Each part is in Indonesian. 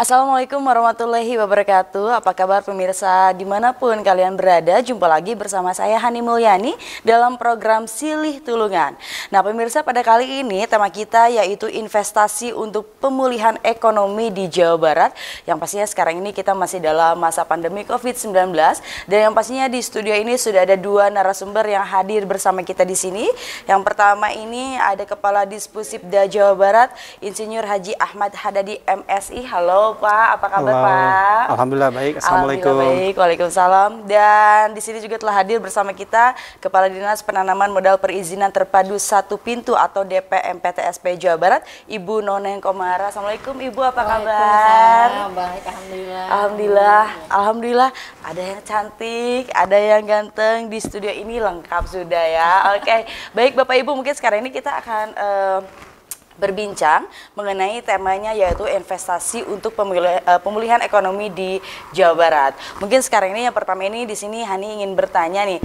Assalamualaikum warahmatullahi wabarakatuh. Apa kabar pemirsa dimanapun kalian berada? Jumpa lagi bersama saya Hani Mulyani dalam program Silih Tulungan. Nah pemirsa, pada kali ini tema kita yaitu investasi untuk pemulihan ekonomi di Jawa Barat. Yang pastinya sekarang ini kita masih dalam masa pandemi COVID-19. Dan yang pastinya di studio ini sudah ada dua narasumber yang hadir bersama kita di sini. Yang pertama ini ada Kepala Dispusipda Jawa Barat, Insinyur Haji Ahmad Hadadi MSI. Halo Pak, apa kabar Pak? Alhamdulillah baik. Assalamualaikum. Alhamdulillah baik, waalaikumsalam. Dan di sini juga telah hadir bersama kita Kepala Dinas Penanaman Modal Perizinan Terpadu Satu Pintu atau DPMPTSP Jawa Barat, Ibu Noneng Komara. Assalamualaikum Ibu, apa kabar? Baik, alhamdulillah. Alhamdulillah. Ada yang cantik, ada yang ganteng di studio ini, lengkap sudah ya. Oke, baik Bapak Ibu, mungkin sekarang ini kita akan berbincang mengenai temanya yaitu investasi untuk pemulihan ekonomi di Jawa Barat. Mungkin sekarang ini yang pertama ini di sini Hani ingin bertanya nih,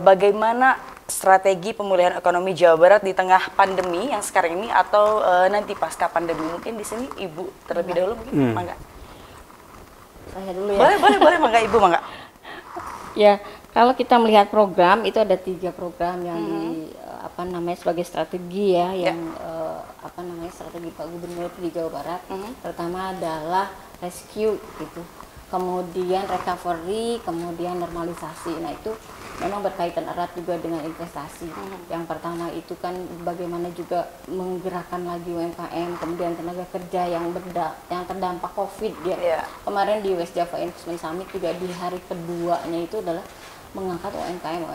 bagaimana strategi pemulihan ekonomi Jawa Barat di tengah pandemi yang sekarang ini atau nanti pasca pandemi? Mungkin di sini Ibu terlebih dahulu mungkin, mangga. Saya dulu ya. Boleh mangga Ibu, mangga. Ya, kalau kita melihat program itu ada 3 program yang sebagai strategi ya, yang strategi Pak Gubernur di Jawa Barat. Pertama adalah rescue gitu, kemudian recovery, kemudian normalisasi. Nah itu memang berkaitan erat juga dengan investasi. Yang pertama itu kan bagaimana juga menggerakkan lagi UMKM, kemudian tenaga kerja yang terdampak COVID ya. Kemarin di West Java Investment Summit juga di hari keduanya itu adalah mengangkat UMKM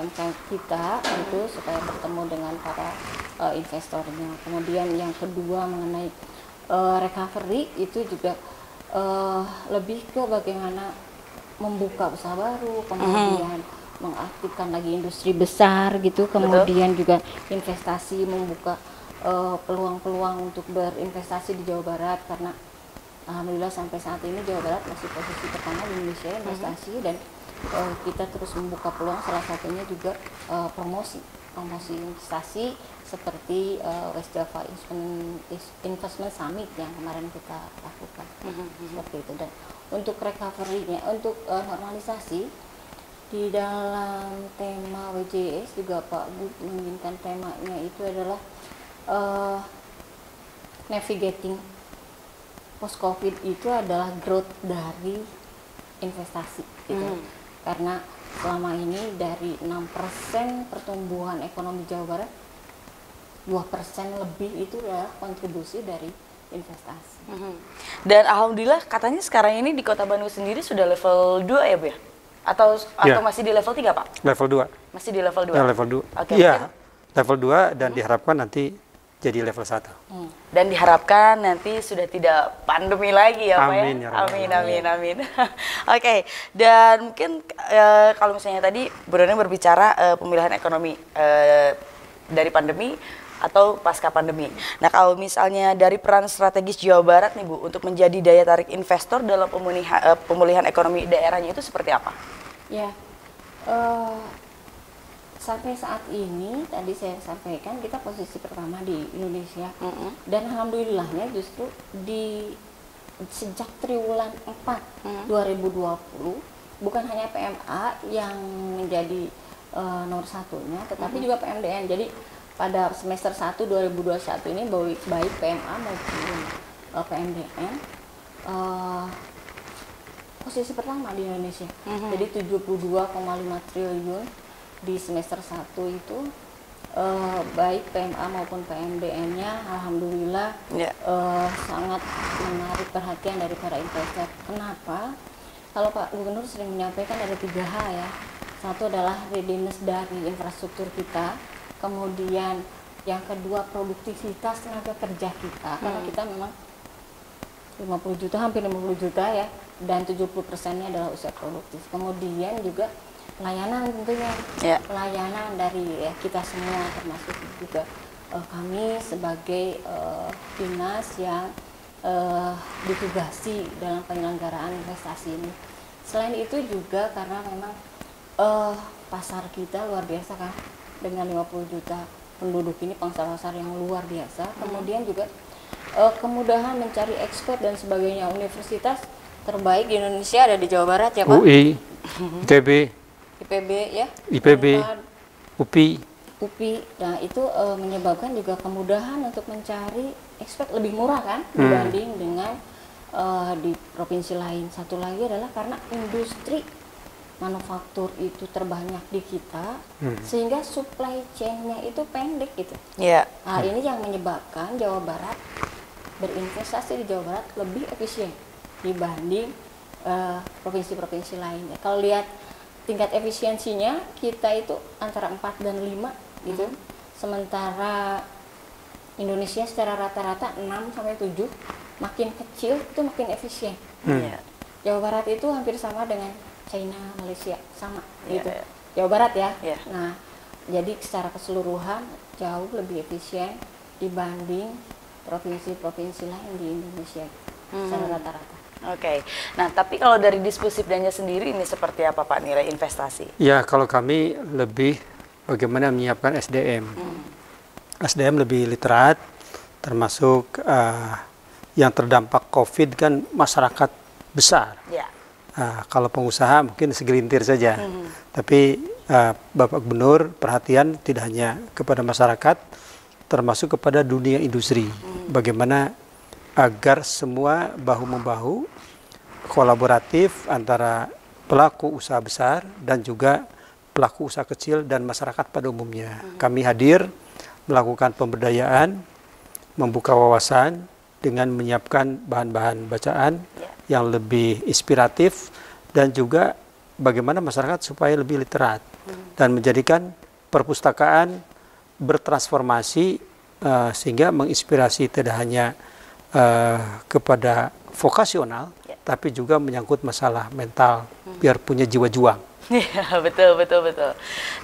kita itu supaya bertemu dengan para investornya. Kemudian yang kedua mengenai recovery itu juga lebih ke bagaimana membuka usaha baru, kemudian mengaktifkan lagi industri besar gitu, kemudian juga investasi, membuka peluang-peluang untuk berinvestasi di Jawa Barat, karena alhamdulillah sampai saat ini Jawa Barat masih posisi pertama di Indonesia investasi, dan kita terus membuka peluang, salah satunya juga promosi investasi seperti West Java Investment Summit yang kemarin kita lakukan. Seperti itu. Dan untuk recovery-nya, untuk normalisasi di dalam tema WJS juga Pak Gub menginginkan temanya itu adalah navigating post COVID itu adalah growth dari investasi gitu. Karena selama ini dari 6% pertumbuhan ekonomi Jawa Barat, 2% lebih itu adalah kontribusi dari investasi. Dan alhamdulillah katanya sekarang ini di Kota Bandung sendiri sudah level 2 ya Bu ya? Atau masih di level 3 Pak? Level 2. Masih di level 2? Ya, level 2. Oke, iya, level 2 dan diharapkan nanti jadi level 1. Dan diharapkan nanti sudah tidak pandemi lagi ya Pak ya? Amin, ya Rabbal. Amin. Oke, dan mungkin kalau misalnya tadi Bu Noneng berbicara pemulihan ekonomi dari pandemi atau pasca pandemi. Nah kalau misalnya dari peran strategis Jawa Barat nih Bu untuk menjadi daya tarik investor dalam pemulihan ekonomi daerahnya itu seperti apa? Ya, sampai saat ini tadi saya sampaikan kita posisi pertama di Indonesia, dan alhamdulillahnya justru sejak triwulan 4 2020 bukan hanya PMA yang menjadi nomor satunya, tetapi juga PMDN. Jadi pada semester 1 2021 ini baik PMA maupun PMDN posisi pertama di Indonesia. Jadi 72,5 triliun di semester 1 itu baik PMA maupun PMDN-nya alhamdulillah sangat menarik perhatian dari para investor. Kenapa? Kalau Pak Gubernur sering menyampaikan ada 3 hal ya. Satu adalah readiness dari infrastruktur kita, kemudian yang kedua produktivitas tenaga kerja kita, karena kita memang 50 juta, hampir 50 juta ya, dan 70%-nya adalah usia produktif. Kemudian juga pelayanan tentunya, pelayanan dari kita semua, termasuk juga kami sebagai dinas yang ditugasi dalam penyelenggaraan investasi ini. Selain itu juga karena memang pasar kita luar biasa kan, dengan 50 juta penduduk ini pangsa pasar yang luar biasa. Kemudian juga kemudahan mencari expert dan sebagainya. Universitas terbaik di Indonesia ada di Jawa Barat ya Pak? UI, ITB, IPB ya? IPB, Unpad, UPI. UPI. Nah itu menyebabkan juga kemudahan untuk mencari expert lebih murah kan dibanding dengan di provinsi lain. Satu lagi adalah karena industri manufaktur itu terbanyak di kita, sehingga supply chain-nya itu pendek gitu. Iya. Nah ini yang menyebabkan Jawa Barat berinvestasi di Jawa Barat lebih efisien dibanding provinsi-provinsi lain. Kalau lihat tingkat efisiensinya kita itu antara 4 dan 5 gitu. Sementara Indonesia secara rata-rata 6 sampai 7, makin kecil itu makin efisien. Iya. Jawa Barat itu hampir sama dengan China, Malaysia, sama Iya, gitu. iya. Jawa Barat ya. Iya. Nah, jadi secara keseluruhan jauh lebih efisien dibanding provinsi-provinsi lain di Indonesia secara rata-rata. Oke. Nah, tapi kalau dari Disposibdanya sendiri ini seperti apa Pak nilai investasi? Ya, kalau kami lebih bagaimana menyiapkan SDM. SDM lebih literat, termasuk yang terdampak COVID kan masyarakat besar. Ya. Kalau pengusaha mungkin segelintir saja, tapi Bapak Gubernur perhatian tidak hanya kepada masyarakat, termasuk kepada dunia industri. Bagaimana agar semua bahu-membahu kolaboratif antara pelaku usaha besar dan juga pelaku usaha kecil dan masyarakat pada umumnya. Kami hadir melakukan pemberdayaan, membuka wawasan dengan menyiapkan bahan-bahan bacaan yang lebih inspiratif dan juga bagaimana masyarakat supaya lebih literat dan menjadikan perpustakaan bertransformasi sehingga menginspirasi tidak hanya kepada vokasional tapi juga menyangkut masalah mental biar punya jiwa juang. Iya, betul.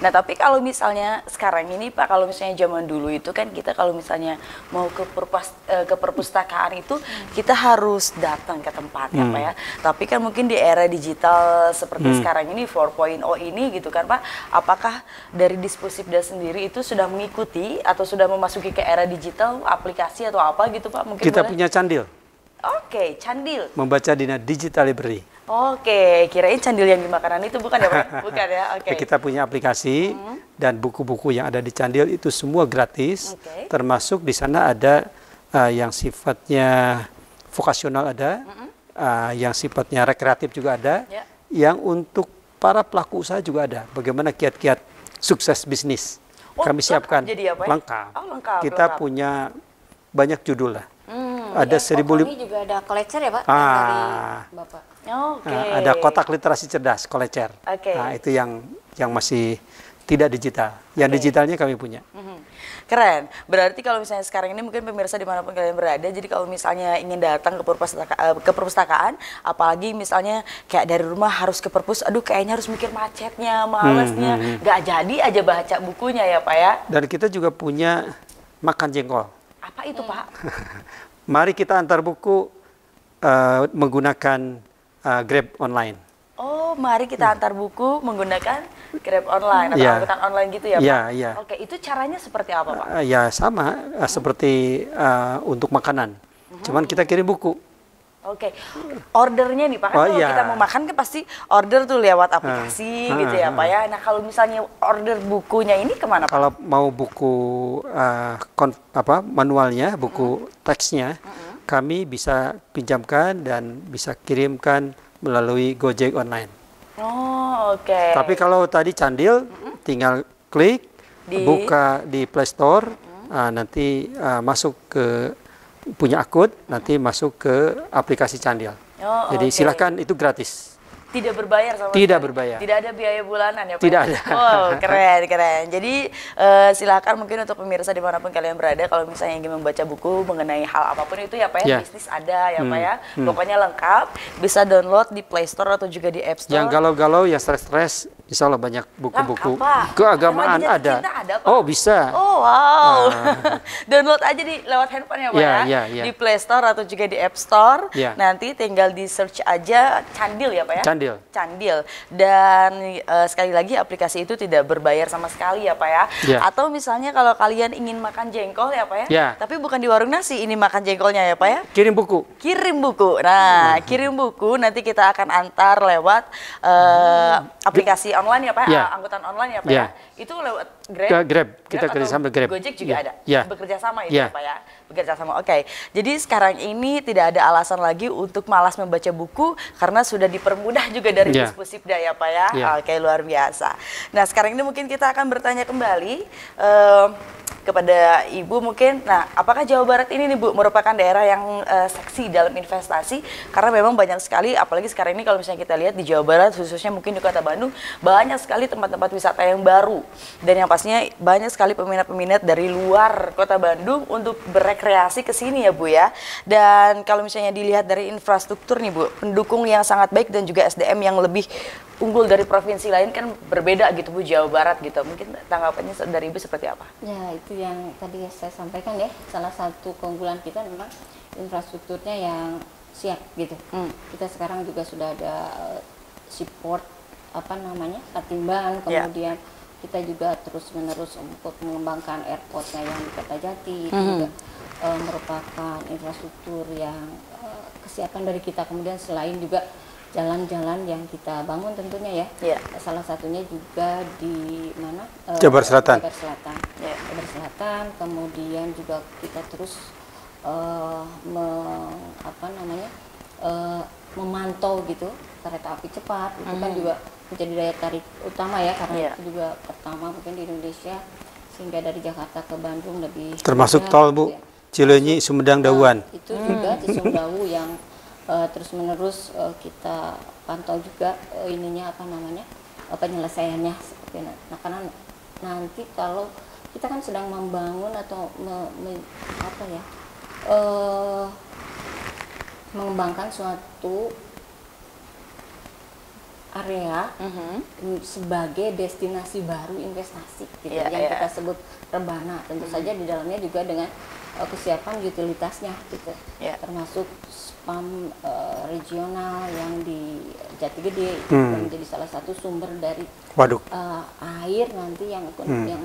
Nah, tapi kalau misalnya sekarang ini Pak, kalau misalnya zaman dulu itu kan kita kalau misalnya mau ke perpustakaan itu kita harus datang ke tempatnya Pak ya. Tapi kan mungkin di era digital seperti sekarang ini 4.0 ini gitu kan Pak, apakah dari Disposibda sendiri itu sudah mengikuti atau sudah memasuki ke era digital, aplikasi atau apa gitu Pak? Mungkin Kita boleh? punya Candil, Oke, Candil. membaca di Digital Library. Oke, kirain Candil yang di makanan itu bukan ya Pak? Bukan ya, oke. Kita punya aplikasi dan buku-buku yang ada di Candil itu semua gratis, termasuk di sana ada yang sifatnya vokasional ada, yang sifatnya rekreatif juga ada, yang untuk para pelaku usaha juga ada. Bagaimana kiat-kiat sukses bisnis kami siapkan jadi apa ya? lengkap. Oh, lengkap. Kita punya banyak judul lah. Ada 1.500. Ini juga ada kolecer ya Pak yang dari Bapak. Oke. Ada kotak literasi cerdas, kolecer. Oke. Nah, itu yang masih tidak digital. Yang digitalnya kami punya. Keren. Berarti kalau misalnya sekarang ini mungkin pemirsa dimanapun kalian berada, jadi kalau misalnya ingin datang ke perpustakaan, apalagi misalnya kayak dari rumah harus ke perpus, aduh kayaknya harus mikir macetnya, malesnya, nggak jadi aja baca bukunya ya Pak ya. Dan kita juga punya makan jengkol. Apa itu Pak? Mari kita antar buku menggunakan Grab online. Oh, mari kita antar buku menggunakan Grab online atau angkutan online gitu ya Pak? Iya. Oke, itu caranya seperti apa Pak? Ya sama seperti untuk makanan. Cuman kita kirim buku. Oke, ordernya nih Pak, kan kalau kita mau makan kan pasti order tuh lewat aplikasi gitu ya Pak ya. Nah kalau misalnya order bukunya ini kemana Pak? Kalau mau buku manualnya, buku teksnya, kami bisa pinjamkan dan bisa kirimkan melalui Gojek online. Oh, oke. Tapi kalau tadi Candil, tinggal klik, buka di Play Store, nanti masuk ke punya akun, nanti masuk ke aplikasi Candil. Oh, jadi silakan, itu gratis. Tidak berbayar sama Tidak sekali? berbayar. Tidak ada biaya bulanan ya Pak? Tidak ada. Oh, keren. Jadi silakan mungkin untuk pemirsa dimanapun kalian berada, kalau misalnya ingin membaca buku mengenai hal apapun itu ya Pak ya, bisnis ada ya Pak ya. Pokoknya lengkap, bisa download di Play Store atau juga di App Store. Yang galau-galau, yang stres-stres, Insya Allah banyak buku-buku Apa? keagamaan Remaja ada. Cinta ada, Pak? Oh bisa. Oh wow, download aja lewat handphone ya Pak Ya. di Play Store atau juga di App Store. Ya. Nanti tinggal di search aja Candil ya Pak ya. Candil. Candil. Dan sekali lagi aplikasi itu tidak berbayar sama sekali ya Pak ya. Ya. Atau misalnya kalau kalian ingin makan jengkol ya Pak ya. Ya. Tapi bukan di warung nasi, ini makan jengkolnya ya Pak ya. Kirim buku. Kirim buku. Nah, kirim buku nanti kita akan antar lewat aplikasi online ya Pak, Ya. angkutan online ya Pak Ya. ya. Itu lewat Grab. Grab. Kita atau kerjasama Grab. Gojek juga Ya. ada. Ya. Bekerja sama itu Ya. ya Pak ya. Bekerja sama. Oke. Jadi sekarang ini tidak ada alasan lagi untuk malas membaca buku karena sudah dipermudah juga dari Ya. Dispusipda ya Pak ya. Ya. Oke, luar biasa. Nah, sekarang ini mungkin kita akan bertanya kembali kepada Ibu mungkin. Nah, apakah Jawa Barat ini nih Bu merupakan daerah yang seksi dalam investasi? Karena memang banyak sekali, apalagi sekarang ini kalau misalnya kita lihat di Jawa Barat, khususnya mungkin di Kota Bandung, banyak sekali tempat-tempat wisata yang baru. Dan yang pastinya banyak sekali peminat-peminat dari luar Kota Bandung untuk berekreasi ke sini ya Bu ya. Dan kalau misalnya dilihat dari infrastruktur nih Bu, pendukung yang sangat baik dan juga SDM yang lebih unggul dari provinsi lain kan berbeda gitu Bu, Jawa Barat gitu. Mungkin tanggapannya dari Ibu seperti apa? Ya, itu yang tadi saya sampaikan ya, salah satu keunggulan kita memang infrastrukturnya yang siap gitu. Kita sekarang juga sudah ada support Patimban, kemudian kita juga terus-menerus untuk mengembangkan airportnya yang di Kertajati, itu juga merupakan infrastruktur yang kesiapan dari kita. Kemudian selain juga jalan-jalan yang kita bangun tentunya ya. Salah satunya juga di mana? Jabar Selatan. Jabar Selatan. Jabar Selatan. Kemudian juga kita terus memantau gitu kereta api cepat. Itu kan juga menjadi daya tarik utama ya, karena itu juga pertama mungkin di Indonesia, sehingga dari Jakarta ke Bandung lebih termasuk mudah, tol Bu, ya. Cileunyi, Sumedang, Dawan. Itu juga Cisumdawu yang terus-menerus kita pantau juga penyelesaiannya seperti itu. Nah, karena nanti kalau kita kan sedang membangun atau mengembangkan suatu area sebagai destinasi baru investasi gitu, yang kita sebut Rebana. Tentu saja di dalamnya juga dengan kesiapan utilitasnya gitu, termasuk spam regional yang di Jati Gede itu menjadi salah satu sumber dari air nanti yang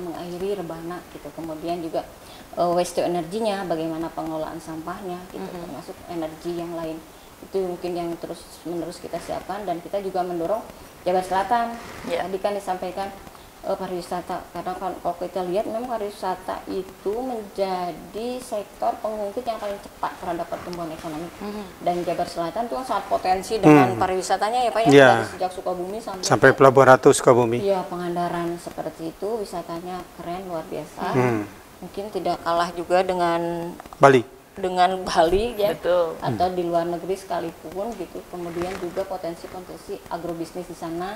mengairi Rebana gitu. Kemudian juga waste to energinya, bagaimana pengelolaan sampahnya gitu, termasuk energi yang lain. Itu mungkin yang terus-menerus kita siapkan, dan kita juga mendorong Jabar Selatan. Tadi kan disampaikan pariwisata, karena kalau kita lihat memang pariwisata itu menjadi sektor pengungkit yang paling cepat terhadap pertumbuhan ekonomi. Dan Jabar Selatan itu sangat potensi dengan pariwisatanya ya Pak ya, dari sejak Sukabumi sampai Pelabuhan Ratu Sukabumi. Iya, Pangandaran seperti itu, wisatanya keren, luar biasa. Mungkin tidak kalah juga dengan Bali ya. Betul. Atau di luar negeri sekalipun gitu. Kemudian juga potensi agrobisnis di sana.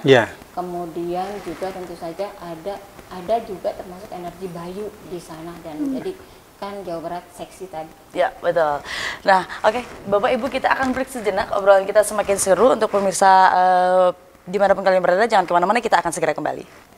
Kemudian juga tentu saja ada juga termasuk energi bayu di sana, dan jadi kan Jawa Barat seksi tadi. Ya, betul. Nah, oke, Bapak Ibu, kita akan break sejenak, obrolan kita semakin seru. Untuk pemirsa dimanapun kalian berada, jangan kemana-mana, kita akan segera kembali.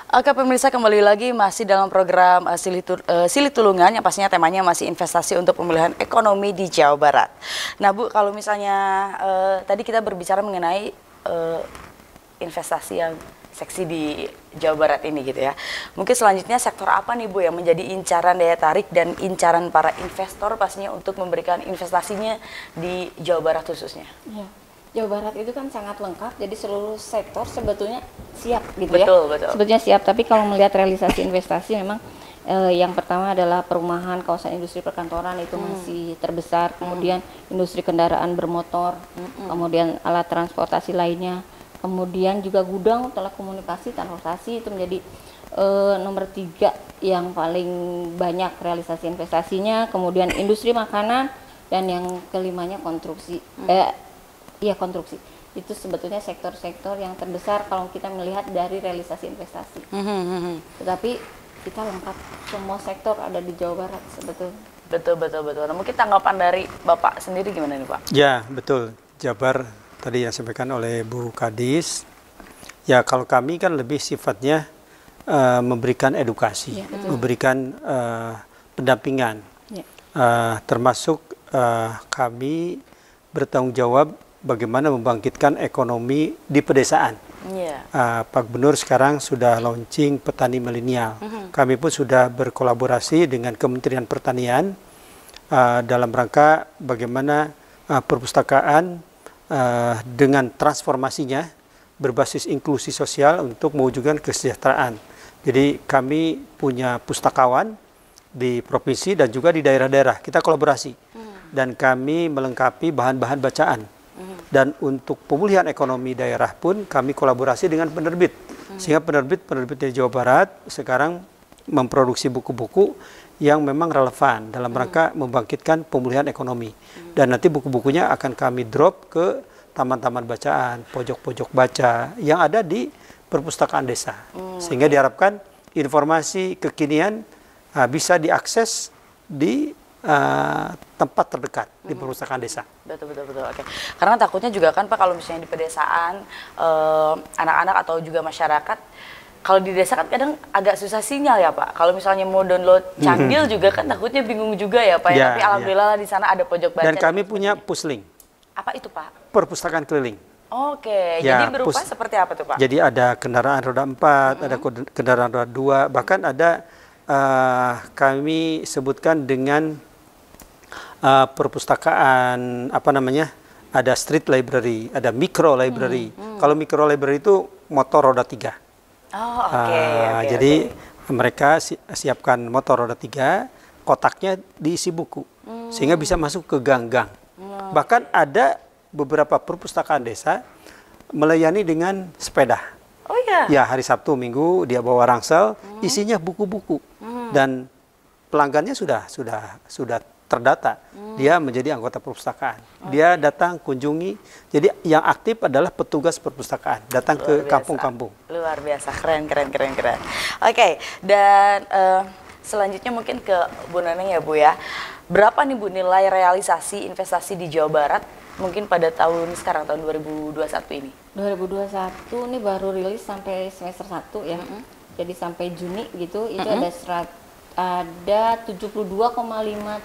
Oke pemirsa, kembali lagi masih dalam program Silih Tulungan yang pastinya temanya masih investasi untuk pemulihan ekonomi di Jawa Barat. Nah Bu, kalau misalnya tadi kita berbicara mengenai investasi yang seksi di Jawa Barat ini gitu ya. Mungkin selanjutnya sektor apa nih Bu yang menjadi incaran daya tarik dan incaran para investor pastinya untuk memberikan investasinya di Jawa Barat khususnya? Ya. Jawa Barat itu kan sangat lengkap, jadi seluruh sektor sebetulnya siap gitu Betul. Sebetulnya siap, tapi kalau melihat realisasi investasi memang yang pertama adalah perumahan kawasan industri perkantoran itu masih terbesar, kemudian industri kendaraan bermotor, kemudian alat transportasi lainnya, kemudian juga gudang, telekomunikasi, transportasi itu menjadi nomor 3 yang paling banyak realisasi investasinya, kemudian industri makanan, dan yang kelimanya konstruksi. Konstruksi itu sebetulnya sektor-sektor yang terbesar kalau kita melihat dari realisasi investasi. Tetapi kita lengkap, semua sektor ada di Jawa Barat sebetulnya. Betul. Nah, mungkin tanggapan dari Bapak sendiri gimana nih Pak? Ya betul, Jabar tadi yang disampaikan oleh Bu Kadis. Ya kalau kami kan lebih sifatnya memberikan edukasi, memberikan pendampingan, termasuk kami bertanggung jawab bagaimana membangkitkan ekonomi di pedesaan. Pak Gubernur sekarang sudah launching petani milenial. Kami pun sudah berkolaborasi dengan Kementerian Pertanian dalam rangka bagaimana perpustakaan dengan transformasinya berbasis inklusi sosial untuk mewujudkan kesejahteraan. Jadi kami punya pustakawan di provinsi dan juga di daerah-daerah. Kita kolaborasi dan kami melengkapi bahan-bahan bacaan. Dan untuk pemulihan ekonomi daerah pun kami kolaborasi dengan penerbit. Sehingga penerbit di Jawa Barat sekarang memproduksi buku-buku yang memang relevan dalam rangka membangkitkan pemulihan ekonomi. Dan nanti buku-bukunya akan kami drop ke taman-taman bacaan, pojok-pojok baca yang ada di perpustakaan desa. Sehingga diharapkan informasi kekinian bisa diakses di tempat terdekat di perpustakaan desa. Betul. Oke. Karena takutnya juga kan Pak kalau misalnya di pedesaan anak-anak atau juga masyarakat, kalau di desa kan kadang agak susah sinyal ya Pak. Kalau misalnya mau download Candil juga kan takutnya bingung juga ya Pak. Tapi alhamdulillah di sana ada pojok baca. Dan kami punya Puslink. Apa itu Pak? Perpustakaan keliling. Oke. Jadi berupa seperti apa tuh Pak? Jadi ada kendaraan roda 4, ada kendaraan roda 2, bahkan ada kami sebutkan dengan perpustakaan ada street library, ada micro library. Kalau micro library itu motor roda 3. Jadi mereka siapkan motor roda 3, kotaknya diisi buku sehingga bisa masuk ke gang-gang. Bahkan ada beberapa perpustakaan desa melayani dengan sepeda. Ya, hari Sabtu Minggu dia bawa rangsel, isinya buku-buku dan pelanggannya sudah terdata. Dia menjadi anggota perpustakaan. Dia datang kunjungi. Jadi yang aktif adalah petugas perpustakaan, datang ke kampung-kampung. Luar biasa, keren. Oke, dan selanjutnya mungkin ke Bu Neneng ya Bu ya. Berapa nih Bu nilai realisasi investasi di Jawa Barat mungkin pada tahun sekarang, tahun 2021 ini? 2021 ini baru rilis sampai semester 1 ya. Jadi sampai Juni gitu, itu ada 72,5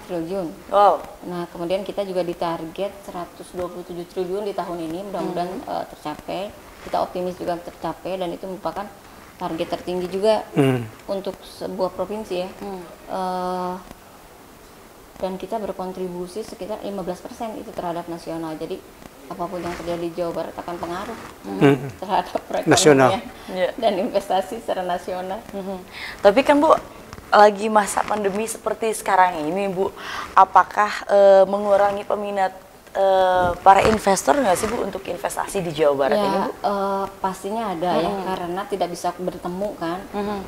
triliun. Wow. Nah, kemudian kita juga ditarget 127 triliun di tahun ini, mudah-mudahan tercapai. Kita optimis juga tercapai dan itu merupakan target tertinggi juga untuk sebuah provinsi ya. Dan kita berkontribusi sekitar 15% itu terhadap nasional. Jadi apapun yang terjadi di Jawa Barat akan pengaruh terhadap perekonomian dan investasi secara nasional. Tapi kan Bu, lagi masa pandemi seperti sekarang ini Bu, apakah mengurangi peminat para investor nggak sih Bu untuk investasi di Jawa Barat ini Bu? Pastinya ada ya, karena tidak bisa bertemu kan.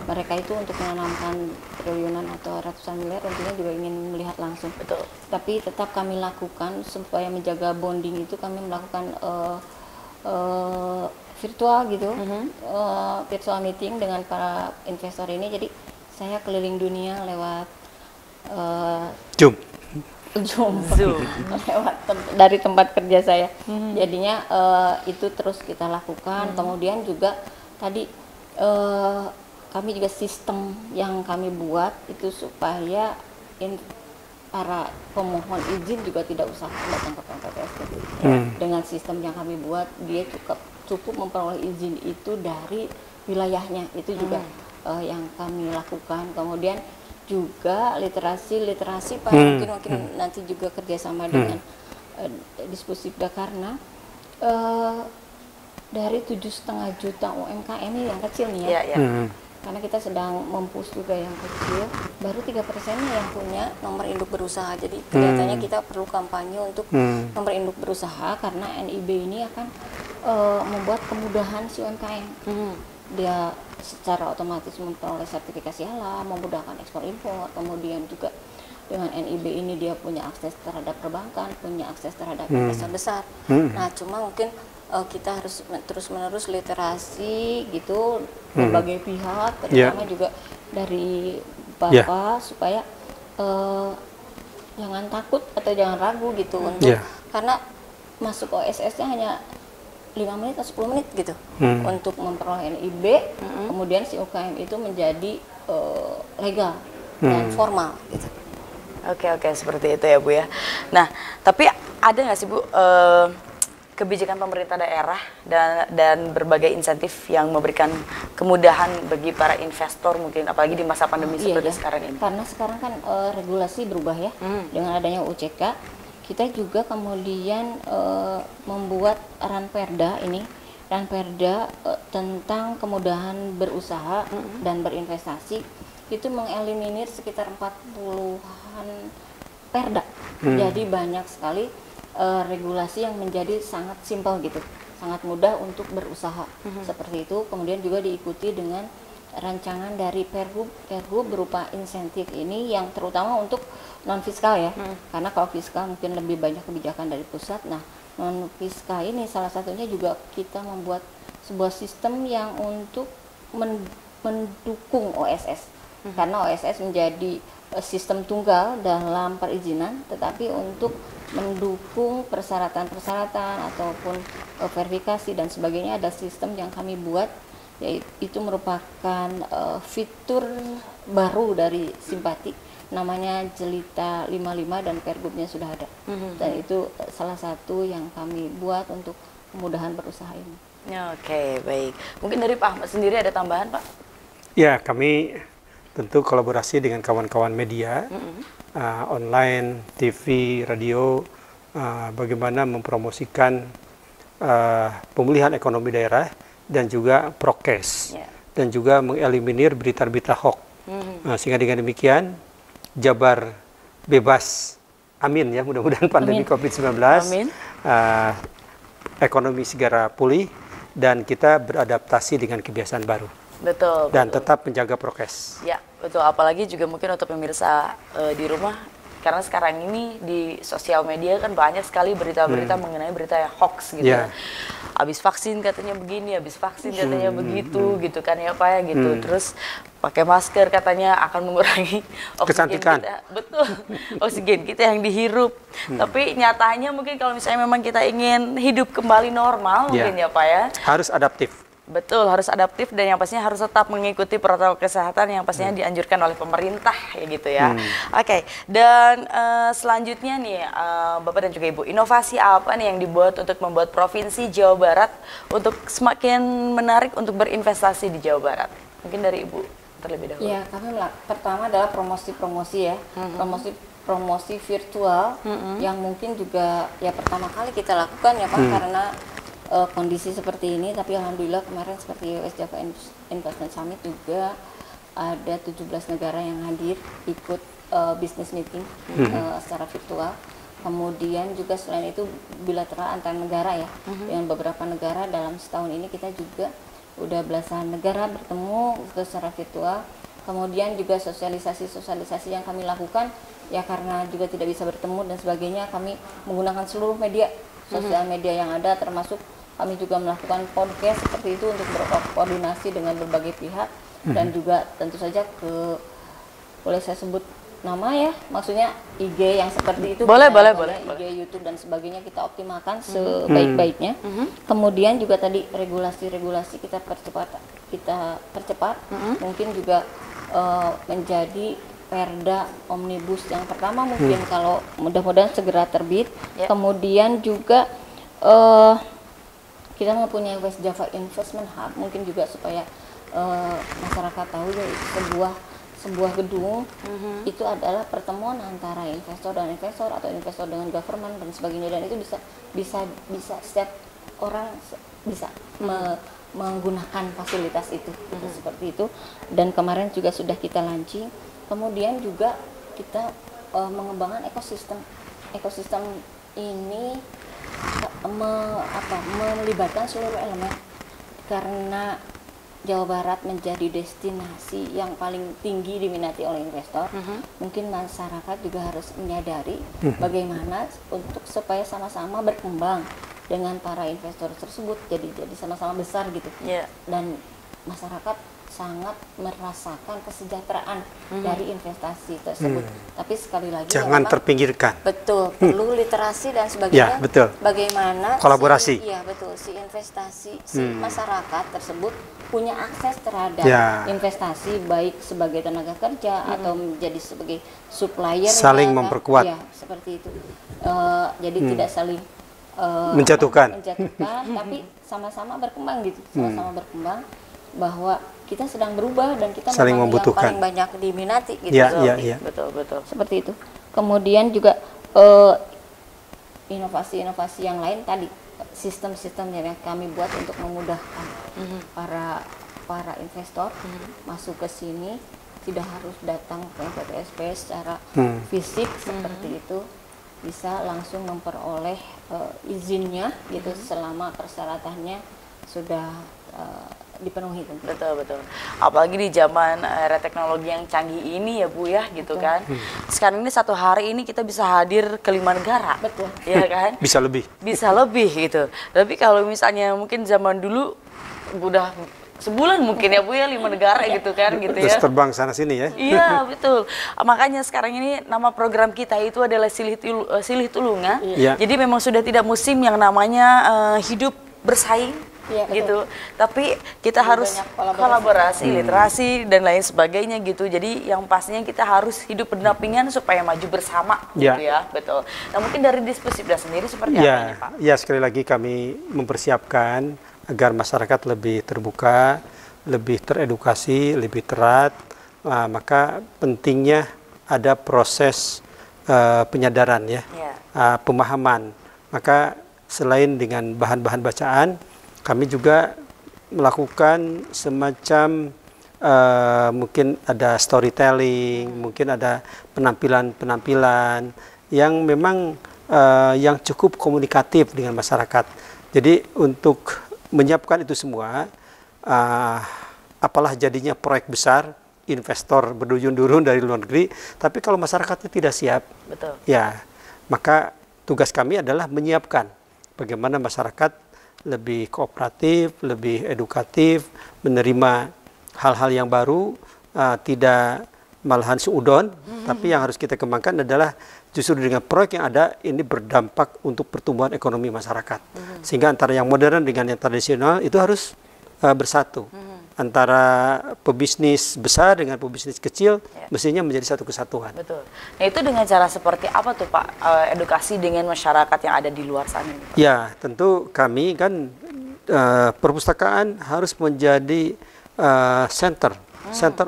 Mereka itu untuk menanamkan triliunan atau ratusan miliar tentunya juga ingin melihat langsung. Betul. Tapi tetap kami lakukan supaya menjaga bonding itu, kami melakukan virtual gitu, virtual meeting dengan para investor ini. Jadi saya keliling dunia lewat Zoom. Lewat dari tempat kerja saya. Jadinya itu terus kita lakukan. Kemudian juga tadi kami juga sistem yang kami buat itu supaya para pemohon izin juga tidak usah datang ke PPTS. Dengan sistem yang kami buat, dia cukup memperoleh izin itu dari wilayahnya. Itu juga yang kami lakukan. Kemudian juga literasi Pak, mungkin nanti juga kerjasama dengan Dispusidda, karena dari 7,5 juta UMKM ini yang kecil nih ya. Karena kita sedang mempush juga yang kecil, baru 3%-nya yang punya nomor induk berusaha. Jadi kelihatannya kita perlu kampanye untuk nomor induk berusaha, karena NIB ini akan membuat kemudahan si UMKM. Dia secara otomatis memperoleh sertifikasi halal, memudahkan ekspor impor, kemudian juga dengan NIB ini dia punya akses terhadap perbankan, punya akses terhadap investor besar. Nah, cuma mungkin kita harus terus-menerus literasi gitu, berbagai pihak, terutama juga dari Bapak, supaya jangan takut atau jangan ragu gitu untuk karena masuk OSS-nya hanya 5 menit atau 10 menit gitu untuk memperoleh NIB, kemudian si UKM itu menjadi legal dan formal gitu. Oke, seperti itu ya Bu ya. Nah, tapi ada nggak sih Bu kebijakan pemerintah daerah dan berbagai insentif yang memberikan kemudahan bagi para investor, mungkin apalagi di masa pandemi seperti sekarang ini? Karena sekarang kan regulasi berubah ya, dengan adanya UCK, kita juga kemudian membuat Ranperda tentang kemudahan berusaha dan berinvestasi, itu mengeliminir sekitar 40-an perda. Jadi banyak sekali regulasi yang menjadi sangat simpel gitu, sangat mudah untuk berusaha seperti itu. Kemudian juga diikuti dengan rancangan dari Perhub berupa insentif ini yang terutama untuk non fiskal ya, karena kalau fiskal mungkin lebih banyak kebijakan dari pusat. Nah, non fiskal ini salah satunya juga kita membuat sebuah sistem yang untuk mendukung OSS, karena OSS menjadi sistem tunggal dalam perizinan, tetapi untuk mendukung persyaratan-persyaratan ataupun verifikasi dan sebagainya, ada sistem yang kami buat, yaitu merupakan fitur baru dari Simpati, namanya Jelita 55 dan Pergubnya sudah ada. Dan itu salah satu yang kami buat untuk kemudahan berusaha ini. Oke, baik. Mungkin dari Pak Ahmad sendiri ada tambahan, Pak? Ya, kami tentu kolaborasi dengan kawan-kawan media, online, TV, radio, bagaimana mempromosikan pemulihan ekonomi daerah dan juga prokes, dan juga mengeliminir berita-berita hoax. Sehingga dengan demikian Jabar bebas, amin ya, mudah-mudahan pandemi COVID-19, ekonomi segera pulih dan kita beradaptasi dengan kebiasaan baru. Betul. Dan tetap menjaga prokes. Ya, betul. Apalagi juga mungkin untuk pemirsa di rumah, karena sekarang ini di sosial media kan banyak sekali berita-berita mengenai berita yang hoax gitu. Habis vaksin katanya begini, habis vaksin katanya begitu, gitu kan ya Pak ya gitu. Terus pakai masker katanya akan mengurangi oksigen kita. Betul. Oksigen kita yang dihirup. Tapi nyatanya mungkin kalau misalnya memang kita ingin hidup kembali normal mungkin ya Pak ya. Harus adaptif. Betul, harus adaptif dan yang pastinya harus tetap mengikuti protokol kesehatan yang pastinya dianjurkan oleh pemerintah ya gitu ya. Oke, dan selanjutnya nih Bapak dan juga Ibu, inovasi apa nih yang dibuat untuk membuat Provinsi Jawa Barat untuk semakin menarik untuk berinvestasi di Jawa Barat? Mungkin dari Ibu terlebih dahulu. Ya, kami pertama adalah promosi-promosi ya, promosi virtual yang mungkin juga ya pertama kali kita lakukan ya Pak, karena kondisi seperti ini, tapi alhamdulillah kemarin seperti US Java Investment Summit juga ada 17 negara yang hadir ikut business meeting secara virtual. Kemudian juga selain itu bilateral antar negara ya, dengan beberapa negara dalam setahun ini kita juga udah belasan negara bertemu secara virtual. Kemudian juga sosialisasi yang kami lakukan ya, karena juga tidak bisa bertemu dan sebagainya, kami menggunakan seluruh media sosial media yang ada, termasuk kami juga melakukan podcast seperti itu untuk berkoordinasi dengan berbagai pihak dan juga tentu saja boleh saya sebut nama ya, maksudnya IG yang seperti itu, boleh. IG, YouTube dan sebagainya kita optimalkan sebaik-baiknya. Kemudian juga tadi regulasi kita percepat kita percepat, mungkin juga menjadi Perda Omnibus yang pertama mungkin kalau mudah-mudahan segera terbit. Kemudian juga kita mempunyai West Java Investment Hub, mungkin juga supaya masyarakat tahu ya, sebuah gedung itu adalah pertemuan antara investor dan investor atau investor dengan government dan sebagainya, dan itu bisa setiap orang bisa menggunakan fasilitas itu, seperti itu. Dan kemarin juga sudah kita launching. Kemudian juga kita mengembangkan ekosistem ini melibatkan seluruh elemen, karena Jawa Barat menjadi destinasi yang paling tinggi diminati oleh investor. Mungkin masyarakat juga harus menyadari bagaimana untuk supaya sama-sama berkembang dengan para investor tersebut, jadi sama-sama besar gitu. Dan masyarakat sangat merasakan kesejahteraan dari investasi tersebut. Tapi sekali lagi jangan terpinggirkan. Betul, perlu literasi dan sebagainya. Ya, betul. Bagaimana kolaborasi. Si investasi, si masyarakat tersebut punya akses terhadap investasi, baik sebagai tenaga kerja atau menjadi sebagai supplier, saling memperkuat. Ya, seperti itu. Jadi tidak saling menjatuhkan, tapi sama-sama berkembang gitu, sama-sama berkembang, bahwa kita sedang berubah dan kita saling memang membutuhkan, yang paling banyak diminati gitu. Betul. Seperti itu. Kemudian juga inovasi-inovasi yang lain tadi, sistem-sistem yang kami buat untuk memudahkan para investor masuk ke sini, tidak harus datang ke PTSP secara fisik seperti itu, bisa langsung memperoleh izinnya gitu selama persyaratannya sudah dipenuhi tentu. Betul. Apalagi di zaman era teknologi yang canggih ini ya Bu ya, gitu kan. Sekarang ini satu hari ini kita bisa hadir ke 5 negara. Betul. Ya kan? Bisa lebih gitu. Tapi kalau misalnya mungkin zaman dulu udah sebulan mungkin ya Bu ya, 5 negara gitu kan, gitu ya. Terus terbang sana sini ya. Iya betul. Makanya sekarang ini nama program kita itu adalah Silih Tulunga. Jadi memang sudah tidak musim yang namanya hidup bersaing. Gitu, tapi kita harus kolaborasi, literasi dan lain sebagainya gitu. Jadi yang pastinya kita harus hidup berdampingan supaya maju bersama, gitu ya, betul. Nah mungkin dari Disposibda sendiri seperti apa ini Pak? Ya, sekali lagi kami mempersiapkan agar masyarakat lebih terbuka, lebih teredukasi, lebih terat. Maka pentingnya ada proses penyadaran ya, pemahaman. Maka selain dengan bahan-bahan bacaan, kami juga melakukan semacam mungkin ada storytelling, mungkin ada penampilan-penampilan yang memang yang cukup komunikatif dengan masyarakat. Jadi untuk menyiapkan itu semua, apalah jadinya proyek besar, investor berduyun-duyun dari luar negeri, tapi kalau masyarakatnya tidak siap, ya maka tugas kami adalah menyiapkan bagaimana masyarakat lebih kooperatif, lebih edukatif, menerima hal-hal yang baru, tidak malahan seudon, tapi yang harus kita kembangkan adalah justru dengan proyek yang ada ini berdampak untuk pertumbuhan ekonomi masyarakat. Sehingga antara yang modern dengan yang tradisional itu harus bersatu. Antara pebisnis besar dengan pebisnis kecil mestinya menjadi satu kesatuan. Betul. Nah itu dengan cara seperti apa tuh Pak, edukasi dengan masyarakat yang ada di luar sana? Ya tentu kami kan perpustakaan harus menjadi center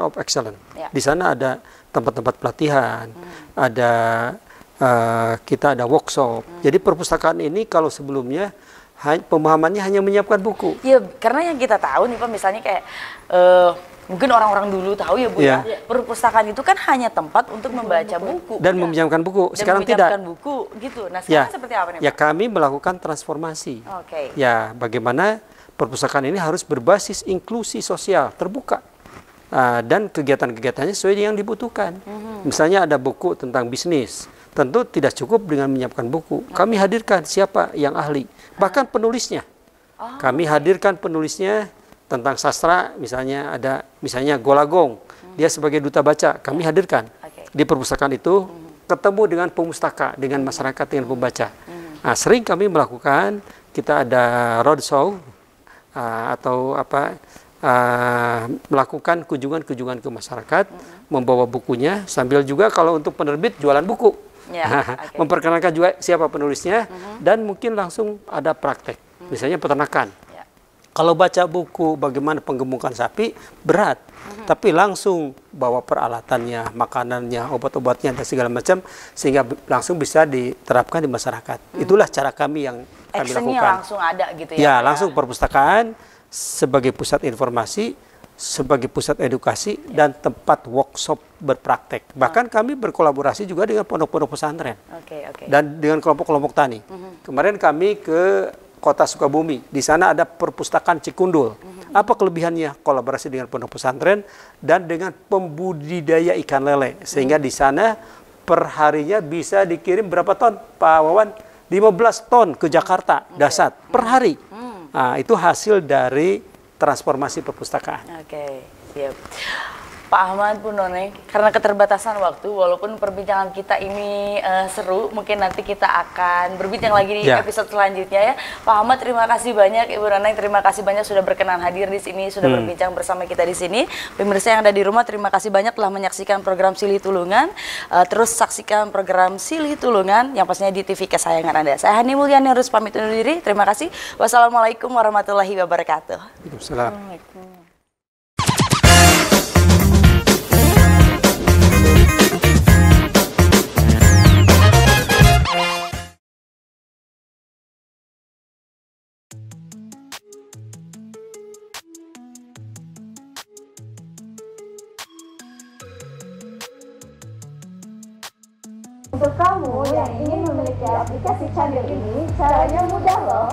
of excellence. Di sana ada tempat-tempat pelatihan, ada kita ada workshop. Jadi perpustakaan ini kalau sebelumnya pemahamannya hanya menyiapkan buku. Iya, karena yang kita tahu nih Pak, misalnya kayak mungkin orang-orang dulu tahu ya Bu ya, perpustakaan itu kan hanya tempat untuk membaca buku dan meminjamkan buku. Sekarang tidak. Buku gitu. Nah sekarang seperti apa nih Pak? Ya kami melakukan transformasi. Ya bagaimana perpustakaan ini harus berbasis inklusi sosial, terbuka. Dan kegiatan-kegiatannya sesuai yang dibutuhkan. Misalnya ada buku tentang bisnis, tentu tidak cukup dengan menyiapkan buku. Kami hadirkan siapa yang ahli, bahkan penulisnya. Kami hadirkan penulisnya tentang sastra, misalnya ada Golagong, dia sebagai duta baca, kami hadirkan di perpustakaan itu, ketemu dengan pemustaka, dengan masyarakat, dengan pembaca. Sering kami melakukan, kita ada roadshow atau melakukan kunjungan-kunjungan ke masyarakat, membawa bukunya, sambil juga kalau untuk penerbit jualan buku. Memperkenalkan juga siapa penulisnya, dan mungkin langsung ada praktek, misalnya peternakan. Kalau baca buku bagaimana penggemukan sapi, berat. Tapi langsung bawa peralatannya, makanannya, obat-obatnya, dan segala macam, sehingga langsung bisa diterapkan di masyarakat. Itulah cara kami yang kami lakukan. Langsung ada gitu ya? Ya, langsung perpustakaan sebagai pusat informasi, sebagai pusat edukasi, dan tempat workshop berpraktek. Bahkan kami berkolaborasi juga dengan pondok-pondok pesantren. Dan dengan kelompok-kelompok tani. Kemarin kami ke Kota Sukabumi, di sana ada perpustakaan Cikundul. Apa kelebihannya? Kolaborasi dengan pondok pesantren dan dengan pembudidaya ikan lele, sehingga di sana perharinya bisa dikirim berapa ton, Pak Wawan? 15 ton ke Jakarta, dasar per hari. Nah, itu hasil dari transformasi perpustakaan. Siap. Pak Ahmad, Bu Noneng, karena keterbatasan waktu, walaupun perbincangan kita ini seru, mungkin nanti kita akan berbincang lagi di episode selanjutnya ya. Pak Ahmad, terima kasih banyak. Ibu Noneng, terima kasih banyak sudah berkenan hadir di sini, sudah berbincang bersama kita di sini. Pemirsa yang ada di rumah, terima kasih banyak telah menyaksikan program Silih Tulungan. Terus saksikan program Silih Tulungan yang pastinya di TV kesayangan Anda. Saya Hani Mulyani harus pamit undur diri. Terima kasih. Wassalamualaikum warahmatullahi wabarakatuh. Waalaikumsalam. Untuk kamu yang ingin memiliki aplikasi Candil ini, caranya mudah loh.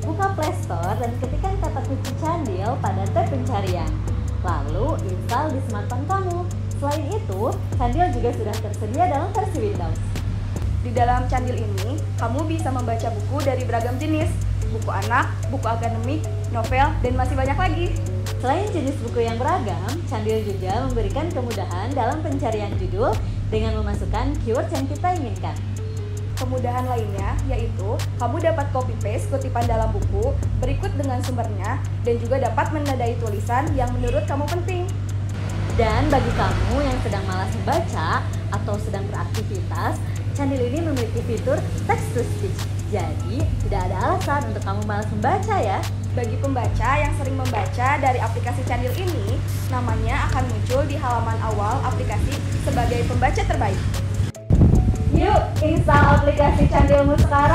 Buka Play Store dan ketikkan kata kunci Candil pada tab pencarian. Lalu install di smartphone kamu. Selain itu, Candil juga sudah tersedia dalam versi Windows. Di dalam Candil ini, kamu bisa membaca buku dari beragam jenis, buku anak, buku akademik, novel, dan masih banyak lagi. Selain jenis buku yang beragam, Candil juga memberikan kemudahan dalam pencarian judul dengan memasukkan keyword yang kita inginkan. Kemudahan lainnya yaitu kamu dapat copy-paste kutipan dalam buku berikut dengan sumbernya dan juga dapat menandai tulisan yang menurut kamu penting. Dan bagi kamu yang sedang malas membaca atau sedang beraktivitas, Candil ini memiliki fitur text to speech. Jadi, tidak ada alasan untuk kamu malas membaca ya. Bagi pembaca yang sering membaca dari aplikasi Candil ini, namanya akan muncul di halaman awal aplikasi sebagai pembaca terbaik. Yuk, install aplikasi Candilmu sekarang!